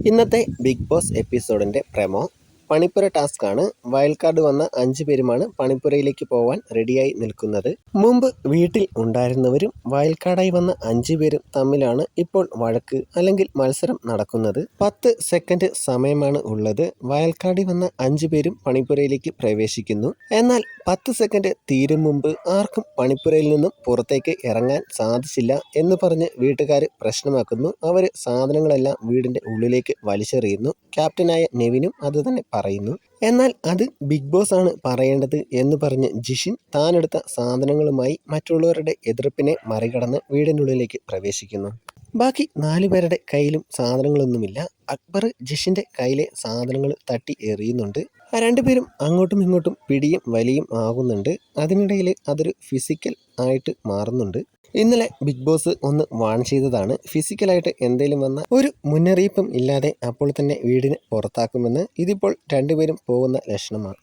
ഇന്നത്തെ Bigg Boss എപ്പിസോഡിൻ്റെ promo പണിപ്പുര ടാസ്ക്കാണ്. വൈൽഡ് കാർഡ് വന്ന 5 പേരുമാണ് പണിപ്പുരയിലേക്ക് പോവാൻ റെഡിയായി നിൽക്കുന്നത്. മുമ്പ് വീട്ടിൽ ഉണ്ടായിരുന്നവരും വൈൽഡ് കാർഡായി വന്ന 5 പേരും തമ്മിലാണ് ഇപ്പോൾ വഴക്ക് അല്ലെങ്കിൽ മത്സരം നടക്കുന്നത്. 10 സെക്കൻഡ് സമയമാണ് ഉള്ളത്. വൈൽഡ് കാർഡിൽ വന്ന 5 പേരും പണിപ്പുരയിലേക്ക് പ്രവേശിക്കുന്നു. എന്നാൽ 10 സെക്കൻഡ് തീരും മുമ്പ് ആർക്കും പണിപ്പുരയിൽ നിന്നും പുറത്തേക്ക് ഇറങ്ങാൻ സാധിച്ചില്ല എന്ന് പറഞ്ഞ് വീട്ടുകാർ പ്രശ്നമാക്കുന്നു. അവർ സാധനങ്ങളെല്ലാം വീടിൻ്റെ ഉള്ളിലേക്ക് വലിച്ചെറിയുന്നു. ക്യാപ്റ്റനായ നെവിനും അത് തന്നെ പറയുന്നു. എന്നാൽ അത് ബിഗ് ബോസ് ആണ് പറയേണ്ടത് എന്ന് പറഞ്ഞ് ജിഷിൻ താനെടുത്ത സാധനങ്ങളുമായി മറ്റുള്ളവരുടെ എതിർപ്പിനെ മറികടന്ന് വീടിനുള്ളിലേക്ക് പ്രവേശിക്കുന്നു. ബാക്കി 4 പേരുടെ കയ്യിലും സാധനങ്ങളൊന്നുമില്ല. അക്ബർ ജിഷിൻ്റെ കയ്യിലെ സാധനങ്ങൾ തട്ടി എറിയുന്നുണ്ട്. 2 പേരും അങ്ങോട്ടും ഇങ്ങോട്ടും പിടിയും വലിയും ആകുന്നുണ്ട്. അതിനിടയിൽ അതൊരു ഫിസിക്കൽ ആയിട്ട് മാറുന്നുണ്ട്. ഇന്നലെ ബിഗ് ബോസ് ഒന്ന് വാൺ ചെയ്തതാണ്. ഫിസിക്കലായിട്ട് എന്തെങ്കിലും വന്ന ഒരു മുന്നറിയിപ്പും ഇല്ലാതെ അപ്പോൾ തന്നെ വീടിന് പുറത്താക്കുമെന്ന്. ഇതിപ്പോൾ 2 പേരും പോകുന്ന ലക്ഷണമാണ്.